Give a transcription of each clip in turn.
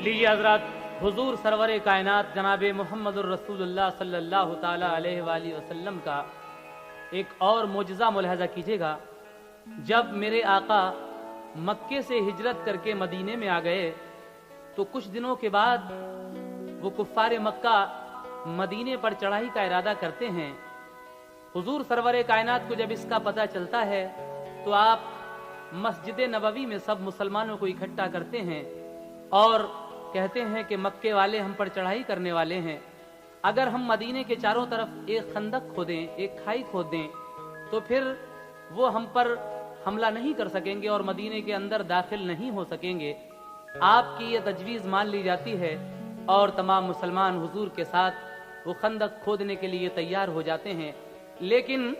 लीजिए हजरत, हुजूर सरवर कायनात जनाब मोहम्मदुर रसूलुल्लाह सल्लल्लाहु ताला अलैहि वसल्लम का एक और मोजज़ा मुलाहजा कीजिएगा। जब मेरे आका मक्के से हिजरत करके मदीने में आ गए तो कुछ दिनों के बाद वो कुफ्फार मक्का मदीने पर चढ़ाई का इरादा करते हैं। हुजूर सरवर कायनात को जब इसका पता चलता है तो आप मस्जिद नबवी में सब मुसलमानों को इकट्ठा करते हैं और कहते हैं कि मक्के वाले हम पर चढ़ाई करने वाले हैं। अगर हम मदीने के चारों तरफ एक खंदक खोदें, एक खाई खोद दें, तो फिर वो हम पर हमला नहीं कर सकेंगे और मदीने के अंदर दाखिल नहीं हो सकेंगे। आपकी ये तजवीज़ मान ली जाती है और तमाम मुसलमान हुजूर के साथ वो खंदक खोदने के लिए तैयार हो जाते हैं। लेकिन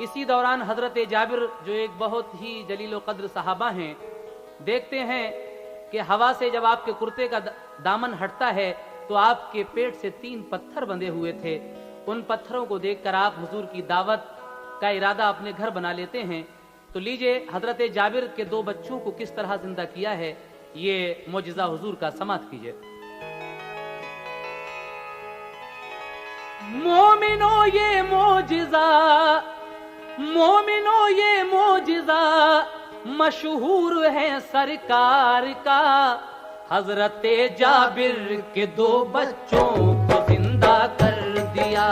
इसी दौरान हजरत जाबिर जो एक बहुत ही जलील क़द्र सहाबा हैं, देखते हैं कि हवा से जब आपके कुर्ते का दामन हटता है तो आपके पेट से 3 पत्थर बंधे हुए थे। उन पत्थरों को देखकर आप हुजूर की दावत का इरादा अपने घर बना लेते हैं। तो लीजिए हजरत जाबिर के 2 बच्चों को किस तरह जिंदा किया है, ये मोजिज़ा हुजूर का समात कीजिए। मोमिनो ये मोजिज़ा, मोमिनो ये मोजिज़ा मशहूर है सरकार का। हजरत जाबिर के 2 बच्चों को जिंदा कर दिया।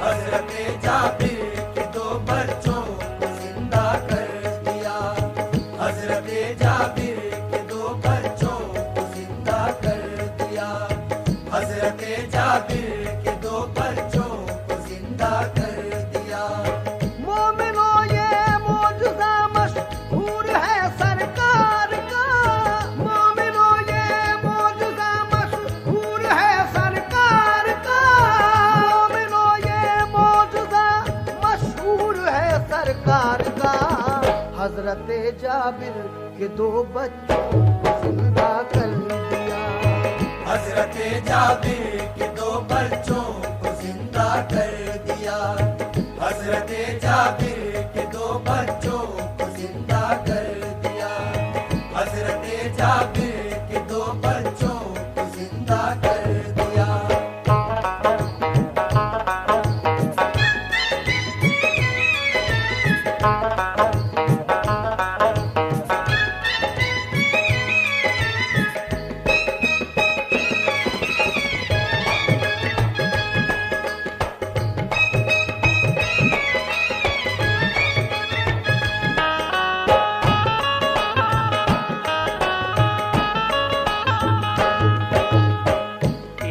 हजरत जाबिर के 2 बच्चों को जिंदा कर दिया। हजरत जाबिर के 2 बच्चों को जिंदा कर दिया। हजरत जाबिर के 2 बच्चों को जिंदा कर दिया। मोमिनो ये मौजूदा मशहूर है सरकार का। मोमिनो ये मौजूदा मशहूर है सरकार का। मोमिनो ये मौजूदा मशहूर है सरकार का। हजरत जाबिर के 2 बच्चों को जिंदा कर दिया। हजरत जाबिर के 2 बच्चों को जिंदा कर दिया। हजरत जाबिर के 2 बच्चों को जिंदा कर दिया। हजरत जाबिर के 2 बच्चों को जिंदा कर दिया।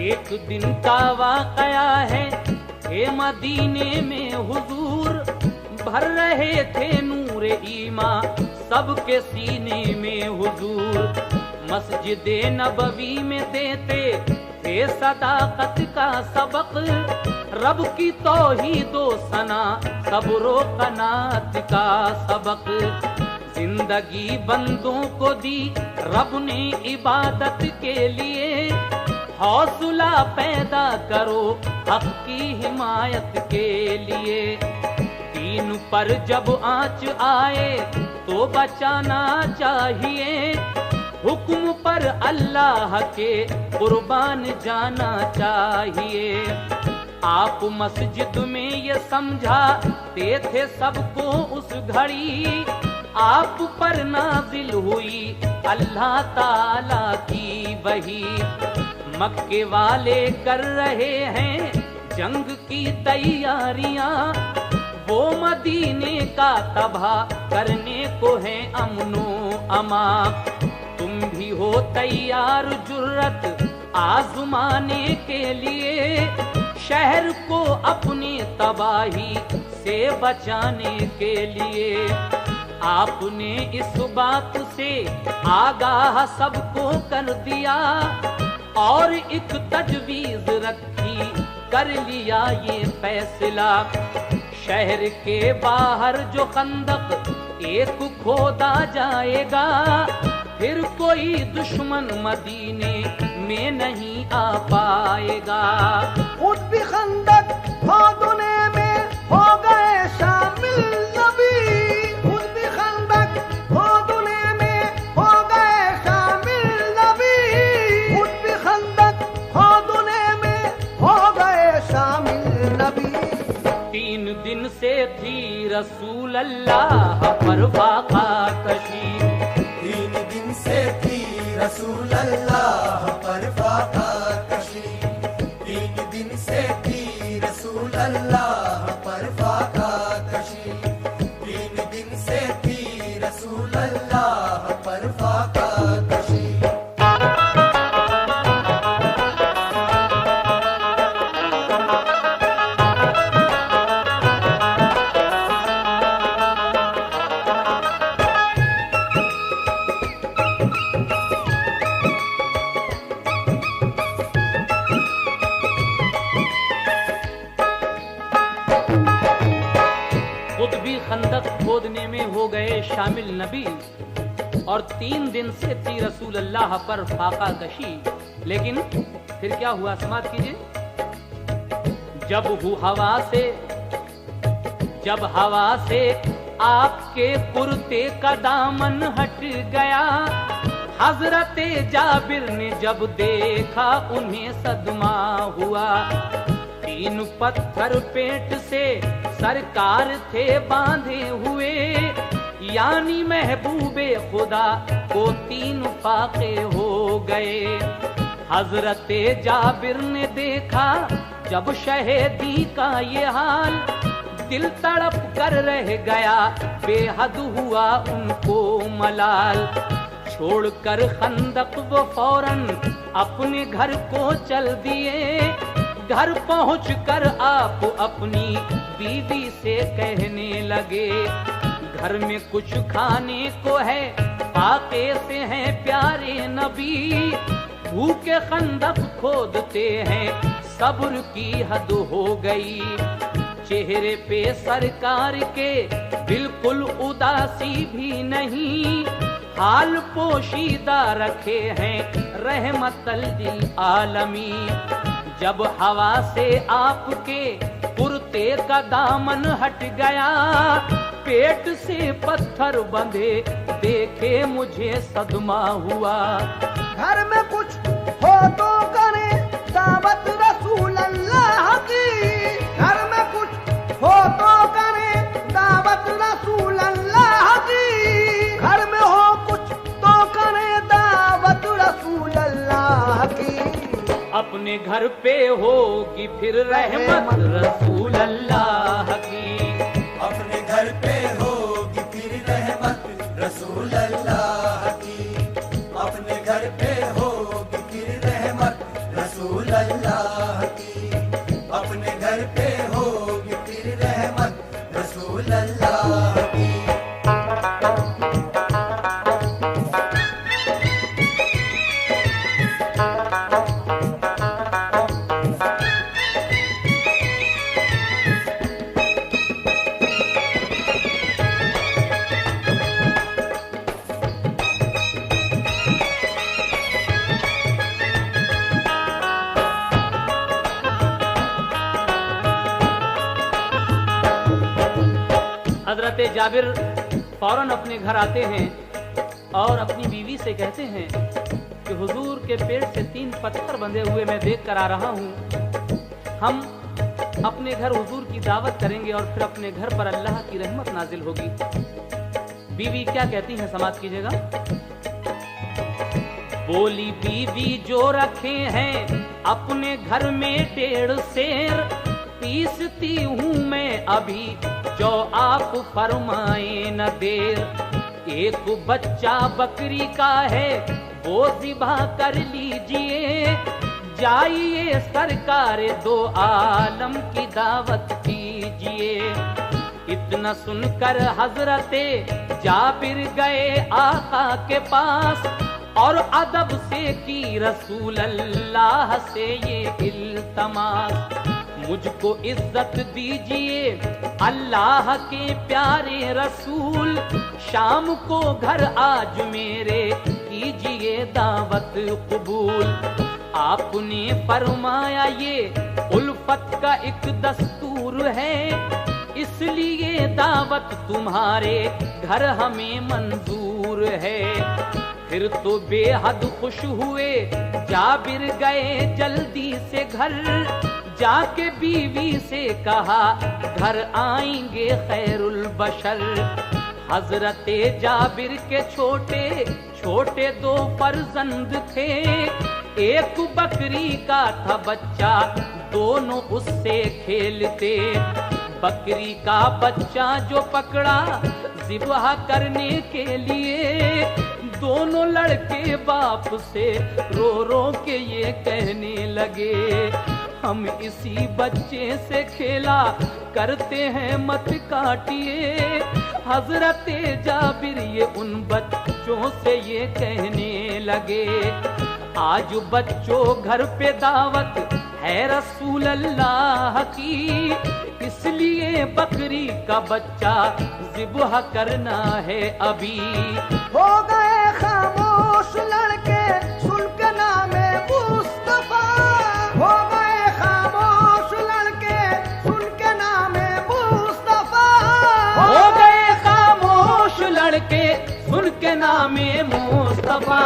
एक दिन का वाकया है, हे मदीने में हुजूर भर रहे थे नूर ईमा सबके सीने में हुजूर। मस्जिद नबवी में देते थे सदाकत का सबक, रब की तौहीदो सना सब्रो कनात का सबक। जिंदगी बंदों को दी रब ने इबादत के लिए, हौसला पैदा करो हक की हिमायत के लिए। दीन पर जब आंच आए तो बचाना चाहिए, हुक्म पर अल्लाह के कुर्बान जाना चाहिए। आप मस्जिद में ये समझाते थे सबको उस घड़ी, आप पर नाजिल हुई अल्लाह ताला की वही। मक्के वाले कर रहे हैं जंग की तैयारियां, वो मदीने का तबाह करने को है अमनो अमा। तुम भी हो तैयार जुर्रत आजमाने के लिए, शहर को अपनी तबाही से बचाने के लिए। आपने इस बात से आगाह सबको कर दिया और एक तजवीज रखी, कर लिया ये फैसला। शहर के बाहर जो खंदक एक खोदा जाएगा, फिर कोई दुश्मन मदीने में नहीं आ पाएगा। खुद भी खंदक खोदने में हो गए शामिल नबी। खुद भी खंदक खोदने में हो गए शामिल नबी। रसूल अल्लाह पर फाका कशी। 3 दिन से थी रसूल अल्लाह पर फाका कशी। 3 दिन से थी रसूल अल्लाह पर फाका कशी। 3 दिन से थी रसूल अल्लाह पर फाका कशी। खुद भी खंदक खोदने में हो गए शामिल नबी और 3 दिन से थी रसूल अल्लाह पर फाका कशी। लेकिन फिर क्या हुआ, समाप्त कीजिए। जब हवा से आपके कुर्ते का दामन हट गया, हजरते जाबिर ने जब देखा उन्हें सदमा हुआ। 3 पत्थर पेट से सरकार थे बांधे हुए, यानी महबूबे खुदा को 3 फाके हो गए। हजरते जाबिर ने देखा जब शहीदी का ये हाल, दिल तड़प कर रह गया, बेहद हुआ उनको मलाल। छोड़कर खंदक वो फौरन अपने घर को चल दिए। घर पहुंचकर आप अपनी बीवी से कहने लगे, घर में कुछ खाने को है, फाके से हैं प्यारे नबी। भूखे खंदक खोदते हैं, सब्र की हद हो गई। चेहरे पे सरकार के बिल्कुल उदासी भी नहीं, हाल पोशीदा रखे हैं रहमतल लिल आलमी। जब हवा से आपके कुर्ते का दामन हट गया, पेट से पत्थर बंधे देखे मुझे सदमा हुआ। घर में कुछ हो तो करे दावत रसूल अल्लाह की। घर में कुछ हो तो करे दावत रसूल अल्लाह की। घर में हो कुछ तो करे दावत रसूल अल्लाह की। अपने घर पे होगी फिर रहमत रसूल अल्लाह की। अपने घर पे होगी फिर रहमत रसूल अल्लाह की। अपने घर पे होगी फिर रहमत रसूल अल्लाह की। अपने घर पे होगी फिर रहमत रसूल अल्लाह की। हजरत जाबिर फौरन अपने घर आते हैं और अपनी बीवी से कहते हैं कि हुजूर के पेट से 3 पत्थर बंधे हुए मैं देख कर आ रहा हूँ। हम अपने घर हुजूर की दावत करेंगे और फिर अपने घर पर अल्लाह की रहमत नाजिल होगी। बीवी क्या कहती हैं, समाप्त कीजिएगा। बोली बीवी जो रखे हैं अपने घर में 1.5 शेर, पीसती हूँ मैं अभी जो आप फरमाए न देर। एक बच्चा बकरी का है वो ज़िबा कर लीजिए, जाइए सरकार 2 आलम की दावत कीजिए। इतना सुनकर हजरते जाबिर गए आका के पास और अदब से की रसूल अल्लाह से ये इल्तमास। मुझको इज्जत दीजिए अल्लाह के प्यारे रसूल, शाम को घर आज मेरे कीजिए दावत कबूल। आपने फरमाया ये उल्फत का एक दस्तूर है, इसलिए दावत तुम्हारे घर हमें मंजूर है। फिर तो बेहद खुश हुए जाबिर, गए जल्दी से घर, जाके बीवी से कहा घर आएंगे खैरुल बशर। हजरते जाबिर के छोटे छोटे 2 फर्जंद थे, एक बकरी का था बच्चा, दोनों उससे खेलते। बकरी का बच्चा जो पकड़ा ज़िबह करने के लिए, दोनों लड़के बाप से रो रो के ये कहने लगे, हम इसी बच्चे से खेला करते हैं, मत काटिए। हजरत जाबिर ये उन बच्चों से ये कहने लगे, आज बच्चों घर पे दावत है रसूल अल्लाह की, इसलिए बकरी का बच्चा ज़िबह करना है अभी। हो गए खामोश लड़के सुन के नामे मुस्तफा, हो गए खामोश लड़के सुन के नामे मुस्तफा, हो गए खामोश लड़के सुन के नामे मुस्तफा।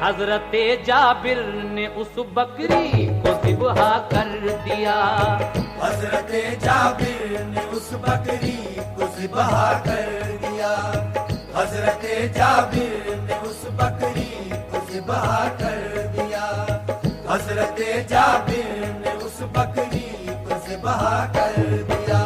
हजरते जाबिर ने उस बकरी को ज़िबह कर दिया, हजरते जाबिर ने उस बकरी को ज़िबह कर दिया, हजरते जाबिर ने उस बकरी को ज़िबह कर दिया, हजरते जाबिर ने उस बकरी को ज़िबह कर दिया।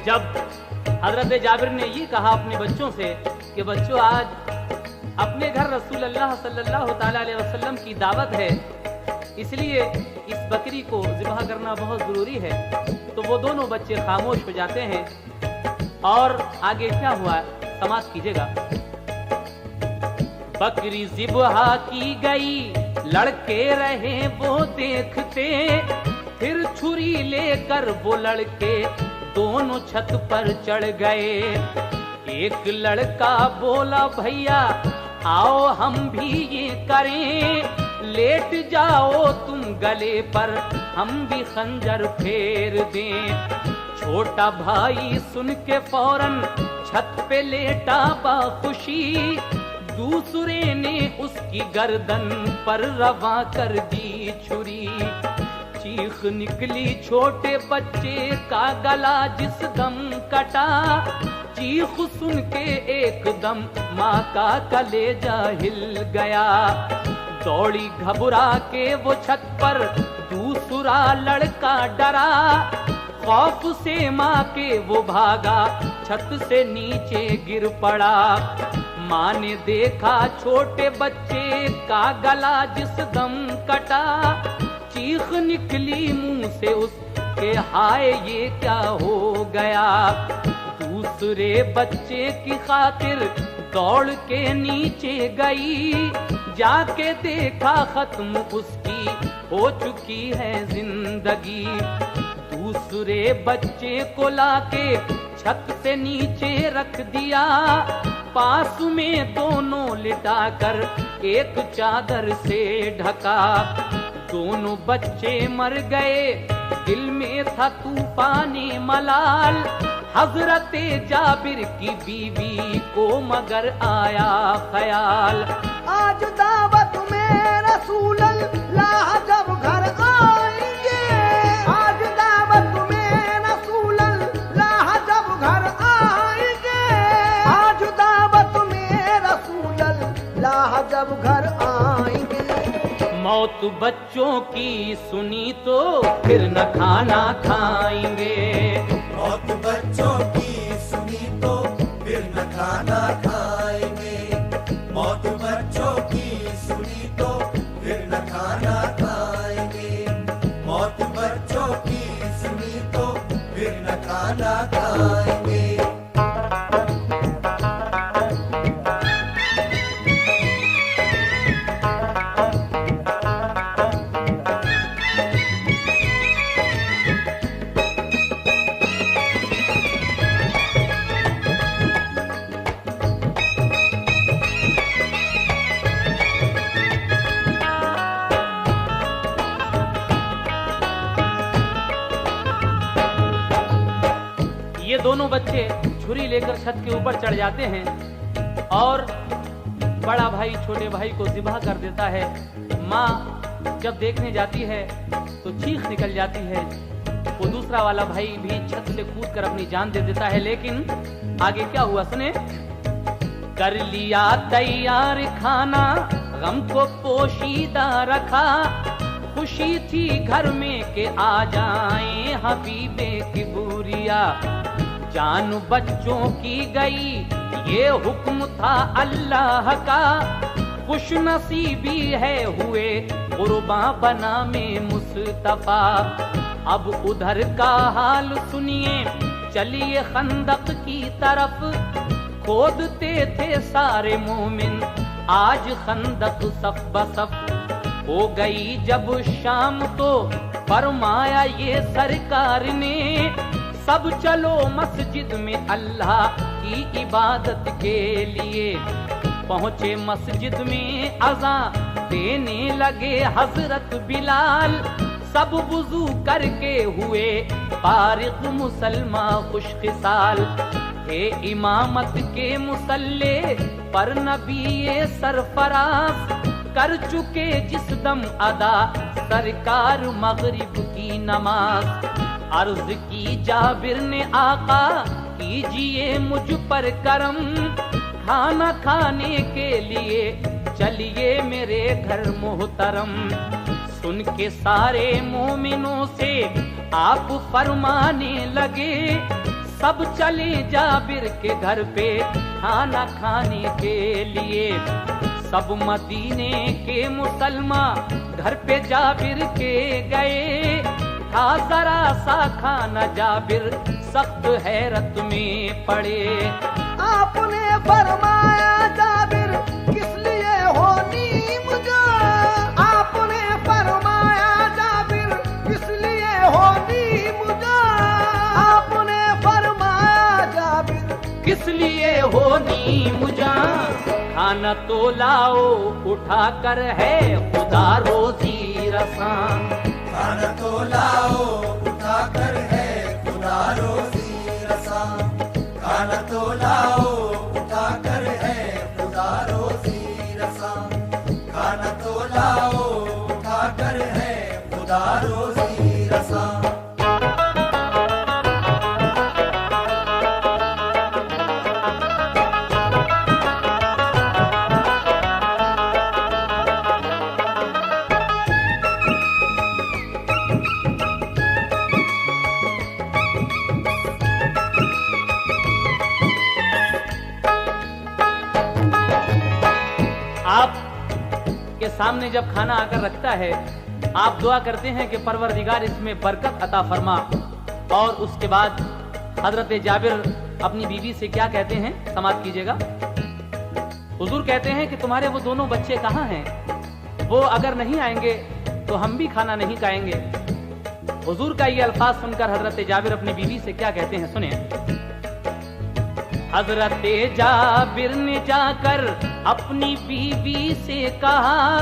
जब हजरत जाबिर ने ये कहा अपने बच्चों से कि बच्चों आज अपने घर रसूल अल्लाह सल्लल्लाहु ताला अलैहि वसल्लम की दावत है, इसलिए इस बकरी को ज़िबह करना बहुत ज़रूरी है। तो वो दोनों बच्चे खामोश हो जाते हैं और आगे क्या हुआ समाप्त कीजिएगा। बकरी ज़िबह की गई, लड़के रहे वो देखते, फिर छुरी लेकर वो लड़के दोनों छत पर चढ़ गए। एक लड़का बोला भैया आओ हम भी ये करें, लेट जाओ तुम गले पर हम भी खंजर फेर दें। छोटा भाई सुन के फौरन छत पे लेटा बाखुशी, दूसरे ने उसकी गर्दन पर रवा कर दी छुरी। चीख निकली छोटे बच्चे का गला जिस दम कटा, चीख सुन के एकदम माँ का कलेजा हिल गया। दौड़ी घबरा के वो छत पर दूसरा लड़का डरा, खौफ से माँ के वो भागा छत से नीचे गिर पड़ा। माँ ने देखा छोटे बच्चे का गला जिस दम कटा, चीख निकली मुंह से उसके हाय ये क्या हो गया। दूसरे बच्चे की खातिर दौड़ के नीचे गई, जाके देखा खत्म उसकी हो चुकी है जिंदगी। दूसरे बच्चे को लाके छत से नीचे रख दिया, पास में दोनों लिटाकर एक चादर से ढका। दोनों बच्चे मर गए, दिल में था तूफाने मलाल। हजरते जाबिर की बीवी को मगर आया ख्याल, आज दावत में रसूल अल्लाह जब घर आएंगे, आज दावत में रसूल अल्लाह जब घर आएंगे, आज दावत में रसूल अल्लाह जब घर आएंगे। मौत बच्चों की सुनी तो फिर न खाना खाएंगे, मौत बच्चों की सुनी तो फिर न खाना खाएंगे, मौत बच्चों की सुनी तो फिर न खाना खाएंगे, मौत बच्चों की सुनी तो फिर न खाना खाएंगे। बच्चे छुरी लेकर छत के ऊपर चढ़ जाते हैं और बड़ा भाई छोटे भाई को ज़िबह कर देता है। माँ जब देखने जाती है तो चीख निकल जाती है। वो दूसरा वाला भाई भी छत से कूद कर अपनी जान दे देता है। लेकिन आगे क्या हुआ सुने। कर लिया तैयार खाना, गम को पोशीदा रखा, खुशी थी घर में के आ जाए हबीबे की बुरिया। जान बच्चों की गई ये हुक्म था अल्लाह का, खुश नसीबी है हुए कुर्बा बना में मुस्तफा। अब उधर का हाल सुनिए, चलिए खंदक की तरफ, खोदते थे सारे मोमिन आज खंदक सफ बसफ। हो गई जब शाम तो फरमाया ये सरकार ने, सब चलो मस्जिद में अल्लाह की इबादत के लिए। पहुंचे मस्जिद में अज़ान देने लगे हजरत बिलाल, सब वुजू करके हुए फारिग मुसलमान खुशकिसाल। थे इमामत के मुसल्ले पर नबी ये सरफराज, कर चुके जिस दम अदा सरकार मगरिब की नमाज। अर्ज की जाबिर ने आका कीजिए मुझ पर करम, खाना खाने के लिए चलिए मेरे घर मोहतरम। सुन के सारे मोमिनों से आप फरमाने लगे, सब चले जाबिर के घर पे खाना खाने के लिए। सब मदीने के मुसलमान घर पे जाबिर के गए, था जरा सा खाना जाबिर सख्त हैरत में पड़े। आपने फरमाया जाबिर किस लिए हो नीम जान, आपने फरमाया जाबिर किस लिए हो नीम जान, आपने फरमाया जाबिर किस लिए हो नीम जान। खाना तो लाओ उठा कर है खुदा रोजी रसान, खाना तो लाओ उठा कर है खुदा रोजी रसा। खाना तो लाओ उठा कर है खुदा रोजी रसा। खाना तो लाओ उठा कर है खुदा रोजी रसा। आप के सामने जब खाना आकर रखता है, आप दुआ करते हैं कि परवरदिगार इसमें बरकत अता फरमा। और उसके बाद हजरत जाबिर अपनी बीवी से क्या कहते हैं, समाप्त कीजिएगा। हुजूर कहते हैं कि तुम्हारे वो दोनों बच्चे कहाँ हैं, वो अगर नहीं आएंगे तो हम भी खाना नहीं खाएंगे। हुजूर का ये अल्फाज सुनकर हजरत जाबिर अपनी बीवी से क्या कहते हैं, सुने। हजरत जाबिर ने जाकर अपनी बीवी से कहा,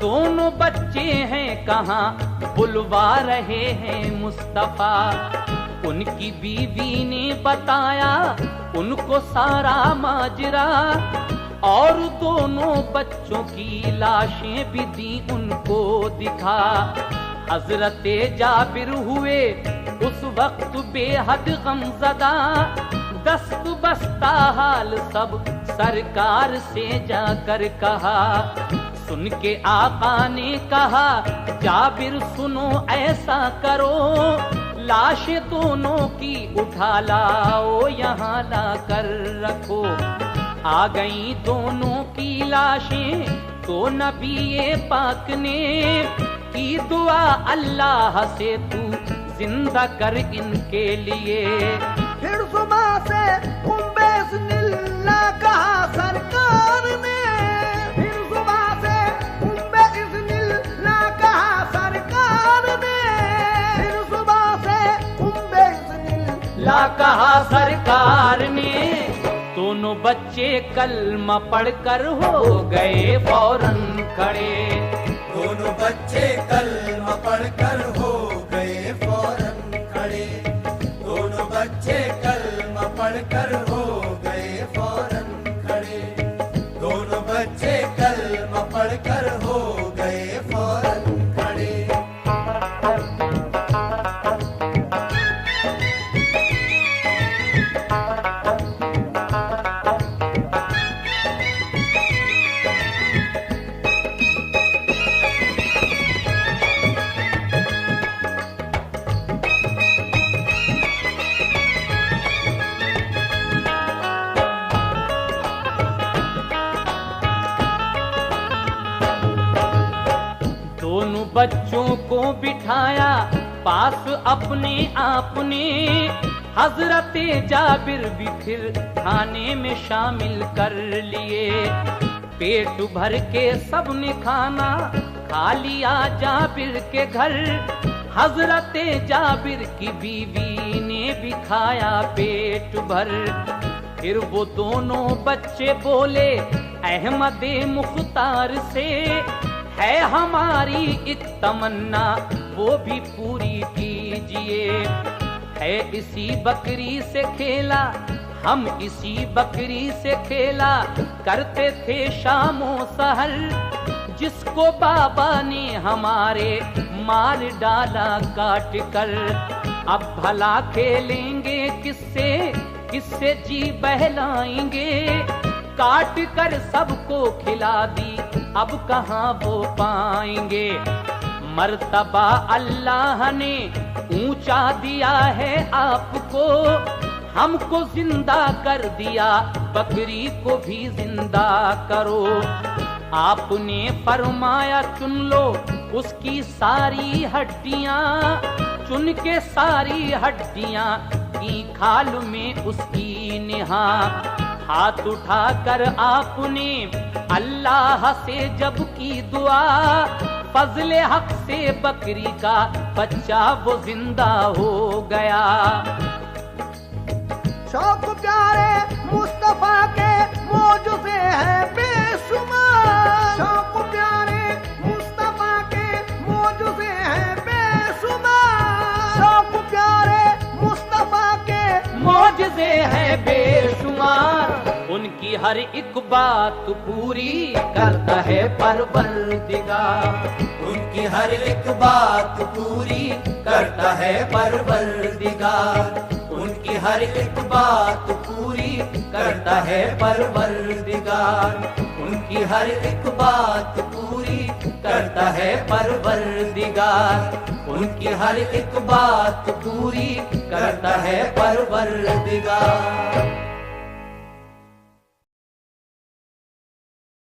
दोनों बच्चे हैं कहाँ बुलवा रहे हैं मुस्तफा। उनकी बीवी ने बताया उनको सारा माजरा, और दोनों बच्चों की लाशें भी दी उनको दिखा। हजरत जाबिर हुए उस वक्त बेहद गमज़दा, दस्त बस्ता हाल सब सरकार से जाकर कहा। सुन के आका ने कहा, जाबिर सुनो ऐसा करो, लाश दोनों की उठा लाओ यहाँ ला कर रखो। आ गई दोनों की लाशें तो नबी पाक ने की दुआ, अल्लाह से तू जिंदा कर इनके लिए। फिर सुबह से उम्बेस्मिल्लाह कहा सरकार ने, फिर सुबह से उम्बेस्मिल्लाह कहा सरकार ने, फिर सुबह से उम्बेस्मिल्लाह कहा सरकार ने। दोनों बच्चे कलमा पढ़कर हो गए फौरन खड़े, दोनों बच्चे कलमा पढ़कर हो गए फौरन खड़े। दोनों बच्चे कलमा बच्चों को बिठाया पास अपने आपने, हजरत जाबिर भी फिर खाने में शामिल कर लिए। पेट भर के सबने खाना खा लिया जाबिर के घर, हजरत जाबिर की बीवी ने भी खाया पेट भर। फिर वो दोनों बच्चे बोले अहमद मुख्तार से, है हमारी एक तमन्ना वो भी पूरी कीजिए। है इसी बकरी से खेला, हम इसी बकरी से खेला करते थे शामों सहर, जिसको बाबा ने हमारे मार डाला काट कर। अब भला खेलेंगे किससे, किससे जी बहलाएंगे, काट कर सबको खिला दी अब कहाँ वो पाएंगे। मर्तबा अल्लाह ने ऊंचा दिया है आपको, हमको जिंदा कर दिया बकरी को भी जिंदा करो। आपने फरमाया चुन लो उसकी सारी हड्डियां, चुन के सारी हड्डियां की खाल में उसकी निहा। हाथ उठाकर आपने अल्लाह से जब की दुआ, फजले हक से बकरी का बच्चा वो जिंदा हो गया। शौक प्यारे मुस्तफा के मौजूदे हैं बेशुमार, शौक प्यारे मुस्तफा के मौजूदे हैं बेशुमार, शौक प्यारे मुस्तफा के मौजज़े हैं बेशुमार। उनकी हर एक बात पूरी करता है परवरदिगार, उनकी हर एक बात पूरी करता है परवरदिगार, उनकी हर एक बात पूरी करता है परवरदिगार, उनकी हर एक बात पूरी करता है परवरदिगार, उनकी हर एक बात पूरी करता है परवरदिगार।